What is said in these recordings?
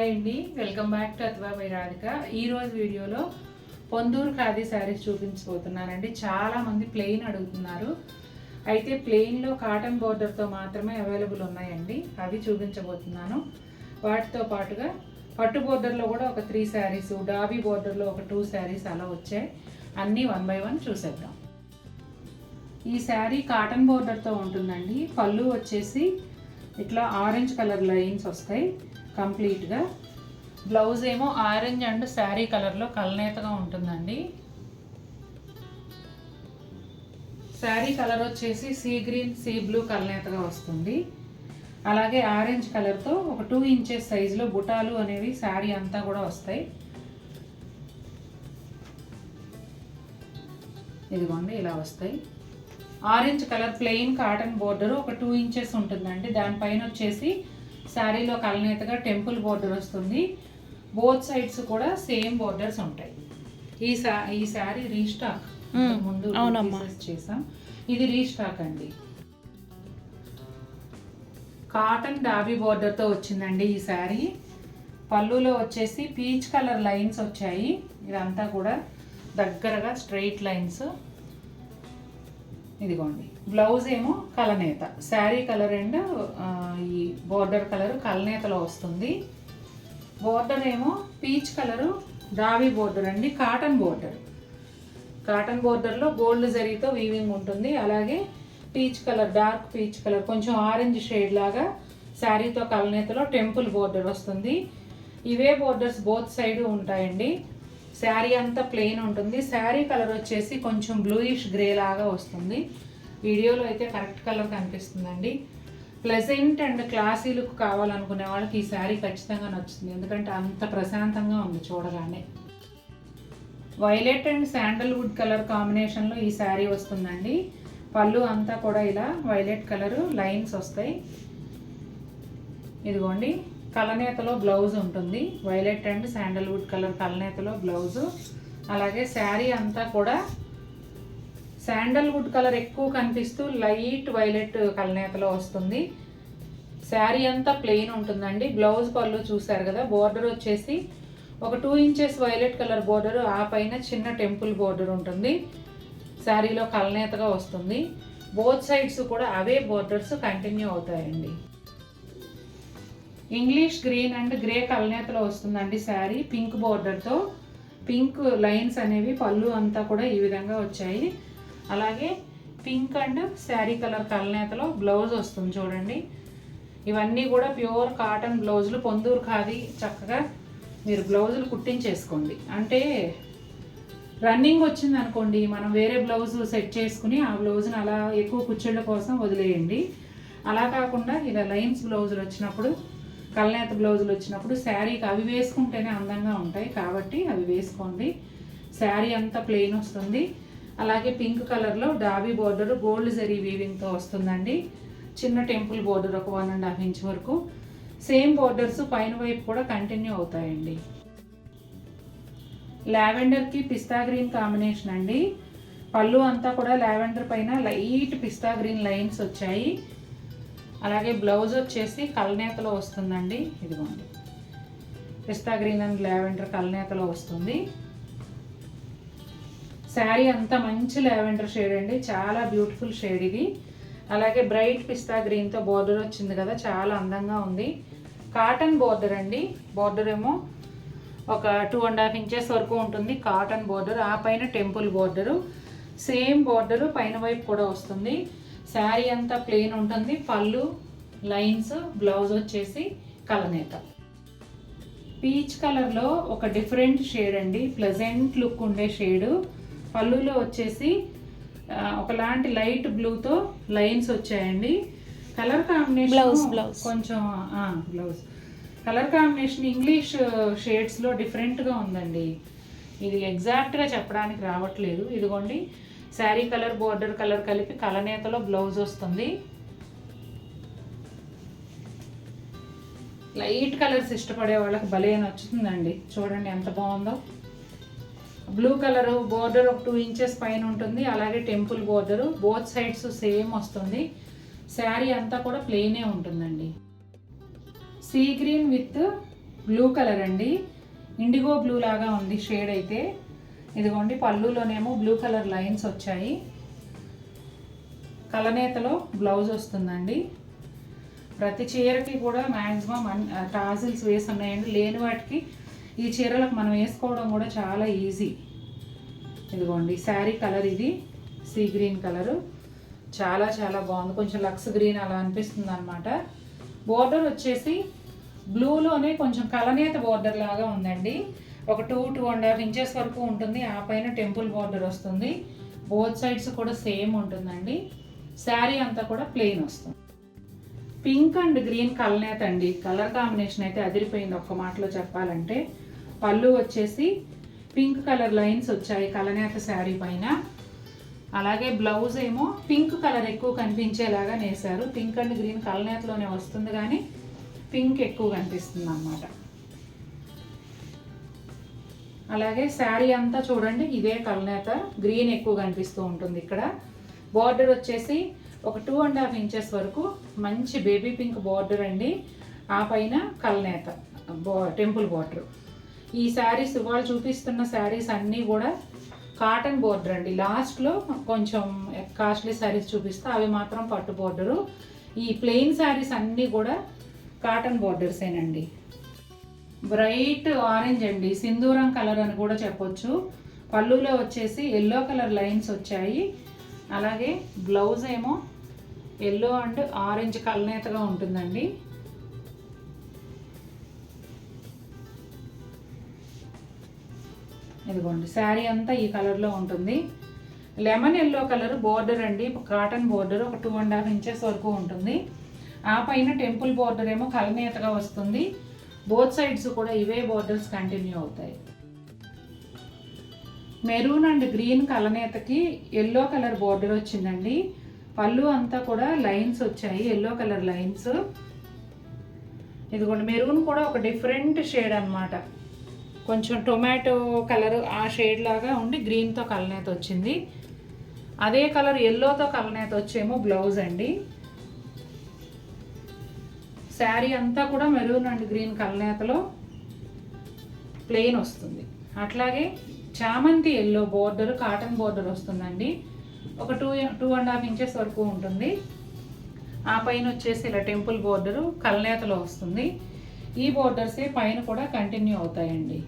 Hi అండి, welcome back to అత్వా by Radhika. ఈరోజు వీడియోలో పొందూరు ఖాదీ శారీస్ చూపించబోతున్నానండి. చాలామంది ప్లెయిన్ అడుగుతున్నారు. అయితే ప్లెయిన్లో కాటన్ బోర్డర్తో మాత్రమే అవైలబుల్ ఉన్నాయండి. అవి చూపించబోతున్నాను. వాటితో పాటుగా పట్టు బోర్డర్లో కూడా ఒక 3 శారీస్, డాబీ బోర్డర్లో ఒక 2 శారీస్ అలా వచ్చాయి. అన్నీ 1 by 1 చూసేద్దాం. ఈ శారీ కాటన్ బోర్డర్తో ఉంటుందండి. పళ్ళు వచ్చేసి ఇట్లా ఆరెంజ్ కలర్ లైన్స్ వస్తాయి కంప్లీట్గా. బ్లౌజ్ ఏమో ఆరెంజ్ అండ్ శారీ కలర్లో కలనేతగా ఉంటుందండి. శారీ కలర్ వచ్చేసి సీ గ్రీన్, సీ బ్లూ కలనేతగా వస్తుంది. అలాగే ఆరెంజ్ కలర్తో ఒక 2 inches సైజులో బుటాలు అనేవి శారీ అంతా కూడా వస్తాయి. ఇదిగోండి ఇలా వస్తాయి. Orange colour plain cotton border ఒక 2 inches ఉంటుందండి. దానిపైన వచ్చేసి శారీలో కలనేతగా టెంపుల్ బోర్డర్ వస్తుంది. బోత్ సైడ్స్ కూడా సేమ్ బోర్డర్స్ ఉంటాయి. ఈ శారీ రీస్టాక్ ముందు చేసాం. ఇది రీస్టాక్ అండి. కాటన్ డాబీ బోర్డర్తో వచ్చిందండి ఈ శారీ. పళ్ళులో వచ్చేసి పీచ్ కలర్ లైన్స్ వచ్చాయి. ఇదంతా కూడా దగ్గరగా స్ట్రైట్ లైన్స్. ఇదిగోండి బ్లౌజ్ ఏమో కలనేత, శారీ కలర్ అండ్ ఈ బోర్డర్ కలర్ కలనేతలో వస్తుంది. బోర్డర్ ఏమో పీచ్ కలరు డాబీ బోర్డర్ అండి. కాటన్ బోర్డర్, కాటన్ బోర్డర్లో గోల్డ్ జరీతో వీవింగ్ ఉంటుంది. అలాగే peach colour, dark peach colour, కొంచెం ఆరెంజ్ షేడ్ లాగా శారీతో కలనేతలో టెంపుల్ బోర్డర్ వస్తుంది. ఇవే బోర్డర్స్ బోత్ సైడ్ ఉంటాయండి. శారీ అంతా ప్లెయిన్ ఉంటుంది. శారీ కలర్ వచ్చేసి కొంచెం బ్లూయిష్ గ్రే లాగా వస్తుంది. వీడియోలో అయితే కరెక్ట్ కలర్ కనిపిస్తుందండి. ప్లెజెంట్ అండ్ క్లాసీ లుక్ కావాలనుకునే వాళ్ళకి ఈ శారీ ఖచ్చితంగా నచ్చుతుంది. ఎందుకంటే అంత ప్రశాంతంగా ఉంది చూడగానే. వైలెట్ అండ్ శాండల్వుడ్ కలర్ కాంబినేషన్లో ఈ శారీ వస్తుందండి. పళ్ళు అంతా కూడా ఇలా వైలెట్ కలరు లైన్స్ వస్తాయి. ఇదిగోండి కలనేతలో బ్లౌజ్ ఉంటుంది. వైలెట్ అండ్ శాండల్వుడ్ కలర్ కలనేతలో బ్లౌజు. అలాగే శారీ అంతా కూడా శాండల్వుడ్ కలర్ ఎక్కువ కనిపిస్తూ లైట్ వైలెట్ కలనేతలో వస్తుంది. శారీ అంతా ప్లెయిన్ ఉంటుందండి. బ్లౌజ్ పళ్ళు చూసారు కదా. బోర్డర్ వచ్చేసి ఒక 2 inches వైలెట్ కలర్ బోర్డర్, ఆ పైన చిన్న టెంపుల్ బోర్డర్ ఉంటుంది. శారీలో కలనేతగా వస్తుంది. బోత్ సైడ్స్ కూడా అవే బోర్డర్స్ కంటిన్యూ అవుతాయండి. ఇంగ్లీష్ గ్రీన్ అండ్ గ్రే కలనేతలో వస్తుందండి శారీ. పింక్ బోర్డర్తో పింక్ లైన్స్ అనేవి పళ్ళు అంతా కూడా ఈ విధంగా వచ్చాయి. అలాగే పింక్ అండ్ శారీ కలర్ కలనేతలో బ్లౌజ్ వస్తుంది చూడండి. ఇవన్నీ కూడా ప్యూర్ కాటన్ బ్లౌజులు. పొందూరు ఖాదీ చక్కగా మీరు బ్లౌజులు కుట్టించేసుకోండి. అంటే రన్నింగ్ వచ్చింది అనుకోండి, మనం వేరే బ్లౌజ్ సెట్ చేసుకుని ఆ బ్లౌజ్ని అలా ఎక్కువ కుచ్చిళ్ళ కోసం వదిలేయండి. అలా కాకుండా ఇలా లైన్స్ బ్లౌజులు వచ్చినప్పుడు, కలనేత బ్లౌజులు వచ్చినప్పుడు శారీకి అవి వేసుకుంటేనే అందంగా ఉంటాయి. కాబట్టి అవి వేసుకోండి. శారీ అంతా ప్లెయిన్ వస్తుంది. అలాగే పింక్ కలర్లో డాబీ బోర్డర్ గోల్డ్ జరీ వీవింగ్తో వస్తుందండి. చిన్న టెంపుల్ బోర్డర్ ఒక 1.5 inch వరకు. సేమ్ బోర్డర్స్ పైన వైపు కూడా కంటిన్యూ అవుతాయండి. లావెండర్కి పిస్తా గ్రీన్ కాంబినేషన్ అండి. పళ్ళు అంతా కూడా లావెండర్ పైన లైట్ పిస్తా గ్రీన్ లైన్స్ వచ్చాయి. అలాగే బ్లౌజ్ వచ్చేసి కలనేతలో వస్తుందండి. ఇదిగోండి పిస్తా గ్రీన్ అండ్ లావెండర్ కలనేతలో వస్తుంది. శారీ అంతా మంచి లావెండర్ షేడ్ అండి. చాలా బ్యూటిఫుల్ షేడ్ ఇది. అలాగే బ్రైట్ పిస్తా గ్రీన్తో బోర్డర్ వచ్చింది కదా, చాలా అందంగా ఉంది. కాటన్ బోర్డర్ అండి. బోర్డర్ ఏమో ఒక 2.5 inches వరకు ఉంటుంది కాటన్ బోర్డర్. ఆ పైన టెంపుల్ బోర్డరు, సేమ్ బోర్డరు పైన వైపు కూడా వస్తుంది. శారీ అంతా ప్లెయిన్ ఉంటుంది. పళ్ళు లైన్స్, బ్లౌజ్ వచ్చేసి కలనేత. పీచ్ కలర్లో ఒక డిఫరెంట్ షేడ్ అండి. ప్లెజెంట్ లుక్ ఉండే షేడు. పళ్ళులో వచ్చేసి ఒకలాంటి లైట్ బ్లూతో లైన్స్ వచ్చాయండి. కలర్ కాంబినేషన్ కొంచెం బ్లౌజ్ కలర్ కాంబినేషన్ ఇంగ్లీష్ షేడ్స్లో డిఫరెంట్గా ఉందండి. ఇది ఎగ్జాక్ట్గా చెప్పడానికి రావట్లేదు. ఇదిగోండి శారీ కలర్, బోర్డర్ కలర్ కలిపి కలనేతలో బ్లౌజ్ వస్తుంది. లైట్ కలర్స్ ఇష్టపడే వాళ్ళకి భలే నచ్చుతుందండి. చూడండి ఎంత బాగుందో. బ్లూ కలర్ బోర్డర్ ఒక 2 inches పైన ఉంటుంది. అలాగే temple border both sides same వస్తుంది. శారీ అంతా కూడా ప్లెయినే ఉంటుందండి. See green with blue colour అండి, ఇండిగో బ్లూ లాగా ఉంది షేడ్ అయితే. ఇదిగోండి పళ్ళులోనేమో బ్లూ కలర్ లైన్స్ వచ్చాయి. కలనేతలో బ్లౌజ్ వస్తుందండి. ప్రతి చీరకి కూడా మ్యాక్సిమం టాజిల్స్ వేసి ఉన్నాయండి. లేని వాటికి ఈ చీరలకు మనం వేసుకోవడం కూడా చాలా ఈజీ. ఇదిగోండి శారీ కలర్ ఇది సీ గ్రీన్ కలరు, చాలా చాలా బాగుంది. కొంచెం లక్స్ గ్రీన్ అలా అనిపిస్తుంది అనమాట. బోర్డర్ వచ్చేసి బ్లూలోనే కొంచెం కలనేత బోర్డర్ లాగా ఉందండి. ఒక 2-2.5 ఇంచెస్ వరకు ఉంటుంది. ఆ పైన టెంపుల్ బోర్డర్ వస్తుంది. బోత్ సైడ్స్ కూడా సేమ్ ఉంటుందండి. శారీ అంతా కూడా ప్లెయిన్ వస్తుంది. పింక్ అండ్ గ్రీన్ కలనేత అండి. కలర్ కాంబినేషన్ అయితే అదిరిపోయింది ఒక్క మాటలో చెప్పాలంటే. పళ్ళు వచ్చేసి పింక్ కలర్ లైన్స్ వచ్చాయి కలనేత శారీ పైన. అలాగే బ్లౌజ్ ఏమో పింక్ కలర్ ఎక్కువ కనిపించేలాగా నేసారు. పింక్ అండ్ గ్రీన్ కలనేతలోనే వస్తుంది కానీ పింక్ ఎక్కువ కనిపిస్తుంది అన్నమాట. అలాగే శారీ అంతా చూడండి ఇదే కలనేత, గ్రీన్ ఎక్కువ కనిపిస్తూ ఉంటుంది. ఇక్కడ బార్డర్ వచ్చేసి ఒక 2.5 ఇంచెస్ వరకు మంచి బేబీ పింక్ బార్డర్ అండి. ఆ పైన కలనేత టెంపుల్ బార్డర్. ఈ శారీస్ ఇవాళ చూపిస్తున్న శారీస్ అన్నీ కూడా కాటన్ బోర్డర్ అండి. లాస్ట్లో కొంచెం కాస్ట్లీ శారీస్ చూపిస్తా, అవి మాత్రం పట్టు బోర్డరు. ఈ ప్లెయిన్ శారీస్ అన్నీ కూడా కాటన్ బోర్డర్సేనండి. బ్రైట్ ఆరెంజ్ అండి, సింధూరం కలర్ అని కూడా చెప్పొచ్చు. పళ్ళులో వచ్చేసి ఎల్లో కలర్ లైన్స్ వచ్చాయి. అలాగే బ్లౌజ్ ఏమో ఎల్లో అండ్ ఆరెంజ్ కలనేతగా ఉంటుందండి. ఇదిగోండి శారీ అంతా ఈ కలర్లో ఉంటుంది. లెమన్ ఎల్లో కలర్ బోర్డర్ అండి, కాటన్ బోర్డర్ ఒక 2.5 ఇంచెస్ వరకు ఉంటుంది. ఆ పైన టెంపుల్ బోర్డర్ ఏమో కలనేతగా వస్తుంది. బోత్ సైడ్స్ కూడా ఇవే బోర్డర్స్ కంటిన్యూ అవుతాయి. మెరూన్ అండ్ గ్రీన్ కలనేతకి ఎల్లో కలర్ బోర్డర్ వచ్చిందండి. పళ్ళు అంతా కూడా లైన్స్ వచ్చాయి, ఎల్లో కలర్ లైన్స్. ఇదిగోండి మెరూన్ కూడా ఒక డిఫరెంట్ షేడ్ అనమాట. కొంచెం టొమాటో కలర్ ఆ షేడ్ లాగా ఉండి గ్రీన్తో కలనేత వచ్చింది. అదే కలర్ ఎల్లోతో కలనేత వచ్చేమో బ్లౌజ్ అండి. శారీ అంతా కూడా మెరూన్ అండ్ గ్రీన్ కలనేతలో ప్లెయిన్ వస్తుంది. అట్లాగే చామంతి ఎల్లో బోర్డర్ కాటన్ బోర్డర్ వస్తుందండి. ఒక 2.5 ఇంచెస్ వరకు ఉంటుంది. ఆ పైన వచ్చేసి ఇలా టెంపుల్ బోర్డరు కలనేతలో వస్తుంది. ఈ బోర్డర్సే పైన కూడా కంటిన్యూ అవుతాయండి.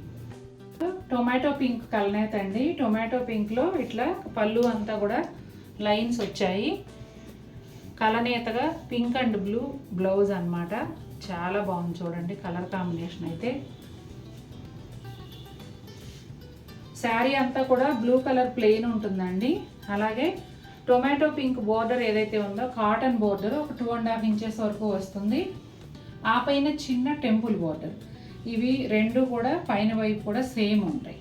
టొమాటో పింక్ కలనేత అండి. టొమాటో పింక్లో ఇట్లా పళ్ళు అంతా కూడా లైన్స్ వచ్చాయి. కలనేతగా పింక్ అండ్ బ్లూ బ్లౌజ్ అన్నమాట. చాలా బాగుంది చూడండి కలర్ కాంబినేషన్ అయితే. శారీ అంతా కూడా బ్లూ కలర్ ప్లెయిన్ ఉంటుందండి. అలాగే టొమాటో పింక్ బోర్డర్ ఏదైతే ఉందో కాటన్ బోర్డర్ ఒక 2.5 ఇంచెస్ వరకు వస్తుంది. ఆ పైన చిన్న టెంపుల్ బోర్డర్. ఇవి రెండు కూడా పైన వైపు కూడా సేమ్ ఉంటాయి.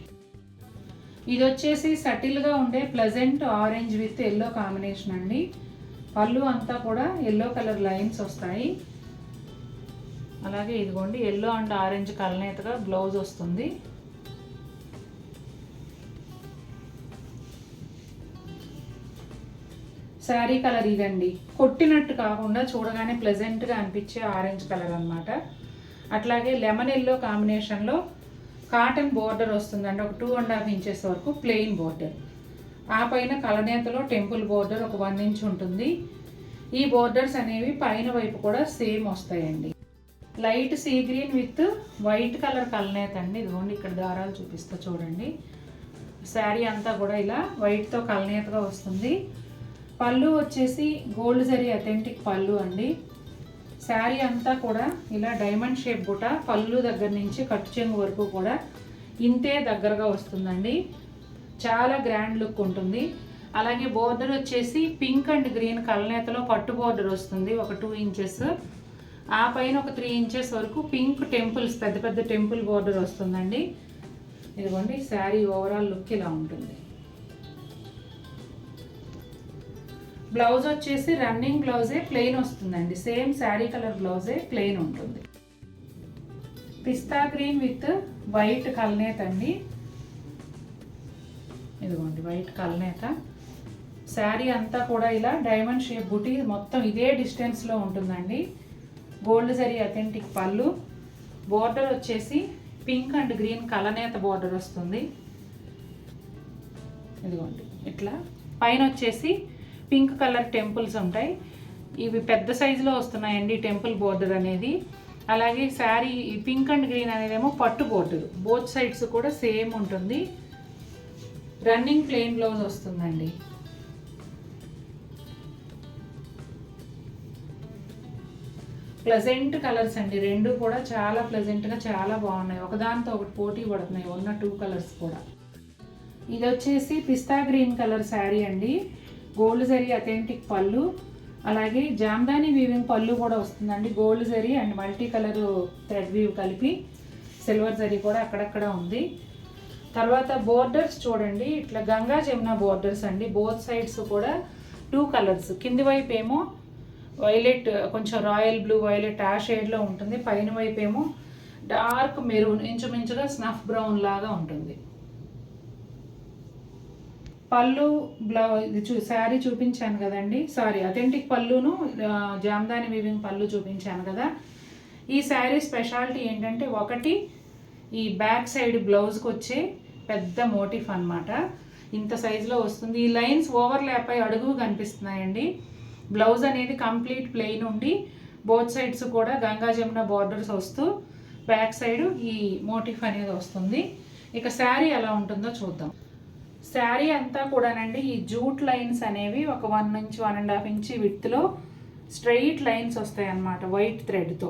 ఇది వచ్చేసి సటిల్గా ఉండే pleasant orange with yellow combination అండి. పళ్ళు అంతా కూడా ఎల్లో కలర్ లైన్స్ వస్తాయి. అలాగే ఇదిగోండి ఎల్లో అండ్ ఆరెంజ్ కలనేతగా బ్లౌజ్ వస్తుంది. శారీ కలర్ ఇదండి. కొట్టినట్టు కాకుండా చూడగానే ప్లెజెంట్గా అనిపించే ఆరెంజ్ కలర్ అనమాట. అట్లాగే లెమన్ ఎల్లో కాంబినేషన్లో కాటన్ బోర్డర్ వస్తుందండి. ఒక 2.5 ఇంచెస్ వరకు ప్లెయిన్ బోర్డర్. ఆ పైన కలనేతలో టెంపుల్ బోర్డర్ ఒక 1 ఇంచ్ ఉంటుంది. ఈ బోర్డర్స్ అనేవి పైన వైపు కూడా సేమ్ వస్తాయండి. Light sea green with white colour కలనేత అండి. ఇదిగోండి ఇక్కడ దారాలు చూపిస్తా చూడండి. శారీ అంతా కూడా ఇలా వైట్తో కలనేతగా వస్తుంది. పళ్ళు వచ్చేసి గోల్డ్ జరీ అథెంటిక్ పళ్ళు అండి. శారీ అంతా కూడా ఇలా డైమండ్ షేప్ బుట్ట పళ్ళు దగ్గర నుంచి కట్టు చెంగు వరకు కూడా ఇంతే దగ్గరగా వస్తుందండి. చాలా గ్రాండ్ లుక్ ఉంటుంది. అలాగే బోర్డర్ వచ్చేసి పింక్ అండ్ గ్రీన్ కలనేతలో పట్టు బోర్డర్ వస్తుంది ఒక 2 ఇంచెస్. ఆ పైన ఒక 3 ఇంచెస్ వరకు పింక్ టెంపుల్స్ పెద్ద పెద్ద టెంపుల్ బోర్డర్ వస్తుందండి. ఇదిగోండి శారీ ఓవరాల్ లుక్ ఇలా ఉంటుంది. బ్లౌజ్ వచ్చేసి రన్నింగ్ బ్లౌజే ప్లెయిన్ వస్తుందండి. సేమ్ శారీ కలర్ బ్లౌజే ప్లెయిన్ ఉంటుంది. పిస్తా గ్రీన్ విత్ వైట్ కలనేత అండి. ఇదిగోండి వైట్ కలనేత. శారీ అంతా కూడా ఇలా డైమండ్ షేప్ బుటీ మొత్తం ఇదే డిస్టెన్స్లో ఉంటుందండి. గోల్డ్ జరీ అథెంటిక్ పళ్ళు. బోర్డర్ వచ్చేసి పింక్ అండ్ గ్రీన్ కలనేత బోర్డర్ వస్తుంది. ఇదిగోండి ఇట్లా. పైన వచ్చేసి పింక్ కలర్ టెంపుల్స్ ఉంటాయి. ఇవి పెద్ద సైజులో వస్తున్నాయండి టెంపుల్ బోర్డర్ అనేది. అలాగే శారీ పింక్ అండ్ గ్రీన్ అనేదేమో పట్టు బోర్డర్. బోత్ సైడ్స్ కూడా సేమ్ ఉంటుంది. రన్నింగ్ ప్లెయిన్ బ్లౌజ్ వస్తుందండి. ప్లెజెంట్ కలర్స్ అండి, రెండు కూడా చాలా ప్లెజెంట్గా చాలా బాగున్నాయి. ఒకదానితో ఒకటి పోటీ పడుతున్నాయి ఉన్న 2 కలర్స్ కూడా. ఇది వచ్చేసి పిస్తా గ్రీన్ కలర్ శారీ అండి. గోల్డ్ జరీ అథెంటిక్ పళ్ళు, అలాగే జామ్దాని వీవింగ్ పళ్ళు కూడా వస్తుందండి. Gold zari and multi colour thread weave కలిపి సిల్వర్ జరీ కూడా అక్కడక్కడ ఉంది. తర్వాత బోర్డర్స్ చూడండి, ఇట్లా గంగా జమున బోర్డర్స్ అండి. బోత్ సైడ్స్ కూడా 2 కలర్స్. కింది వైపు ఏమో వైలెట్, కొంచెం రాయల్ బ్లూ వైలెట్ ఆ షేడ్లో ఉంటుంది. పైన వైపు ఏమో డార్క్ మెరూన్, ఇంచుమించుగా స్నఫ్ బ్రౌన్ లాగా ఉంటుంది. పళ్ళు బ్లౌజ్ శారీ చూపించాను కదండి, సారీ అథెంటిక్ పళ్ళును జామ్దాని వీవింగ్ పళ్ళు చూపించాను కదా. ఈ శారీ స్పెషాలిటీ ఏంటంటే, ఒకటి ఈ బ్యాక్ సైడ్ బ్లౌజ్కి వచ్చే పెద్ద మోటిఫ్ అన్నమాట. ఇంత సైజులో వస్తుంది. ఈ లైన్స్ ఓవర్లాప్ అయి అడుగు కనిపిస్తున్నాయండి. బ్లౌజ్ అనేది కంప్లీట్ ప్లెయిన్ ఉండి బోత్ సైడ్స్ కూడా గంగా జమున బార్డర్స్ వస్తూ బ్యాక్ సైడ్ ఈ మోటిఫ్ అనేది వస్తుంది. ఇక శారీ ఎలా ఉంటుందో చూద్దాం. శారీ అంతా కూడానండి ఈ జూట్ లైన్స్ అనేవి ఒక 1 నుంచి 1.5 ఇంచ్ విడ్త్లో స్ట్రైట్ లైన్స్ వస్తాయి అన్నమాట వైట్ థ్రెడ్తో.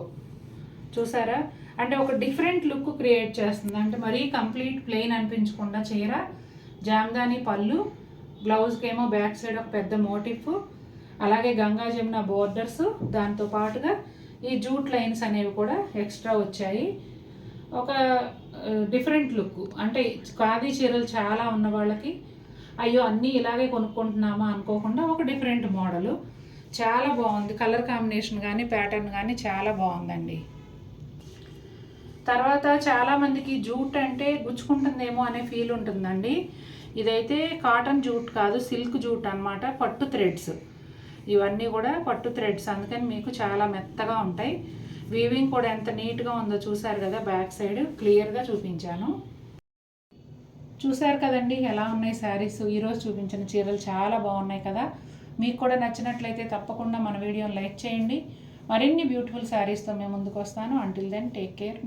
చూసారా, అంటే ఒక డిఫరెంట్ లుక్ క్రియేట్ చేస్తుంది. అంటే మరీ కంప్లీట్ ప్లెయిన్ అనిపించకుండా చీర, జామ్దాని పళ్ళు, బ్లౌజ్కి ఏమో బ్యాక్ సైడ్ ఒక పెద్ద మోటిఫ్, అలాగే గంగా జమున బోర్డర్స్, దాంతో పాటుగా ఈ జూట్ లైన్స్ అనేవి కూడా ఎక్స్ట్రా వచ్చాయి. ఒక డిఫరెంట్ లుక్. అంటే ఖాదీ చీరలు చాలా ఉన్న వాళ్ళకి అయ్యో అన్నీ ఇలాగే కొనుక్కుంటున్నామా అనుకోకుండా ఒక డిఫరెంట్ మోడలు. చాలా బాగుంది. కలర్ కాంబినేషన్ కానీ ప్యాటర్న్ కానీ చాలా బాగుందండి. తర్వాత చాలామందికి జూట్ అంటే గుచ్చుకుంటుందేమో అనే ఫీల్ ఉంటుందండి. ఇదైతే కాటన్ జూట్ కాదు, సిల్క్ జూట్ అన్నమాట. పట్టు థ్రెడ్స్, ఇవన్నీ కూడా పట్టు థ్రెడ్స్, అందుకని మీకు చాలా మెత్తగా ఉంటాయి. వీవింగ్ కూడా ఎంత నీట్గా ఉందో చూసారు కదా. బ్యాక్ సైడ్ క్లియర్గా చూపించాను. చూసారు కదండి ఎలా ఉన్నాయి శారీస్. ఈరోజు చూపించిన చీరలు చాలా బాగున్నాయి కదా. మీకు కూడా నచ్చినట్లయితే తప్పకుండా మన వీడియోని లైక్ చేయండి. మరిన్ని బ్యూటిఫుల్ శారీస్తో మేము ముందుకు వస్తాను. Until then take care.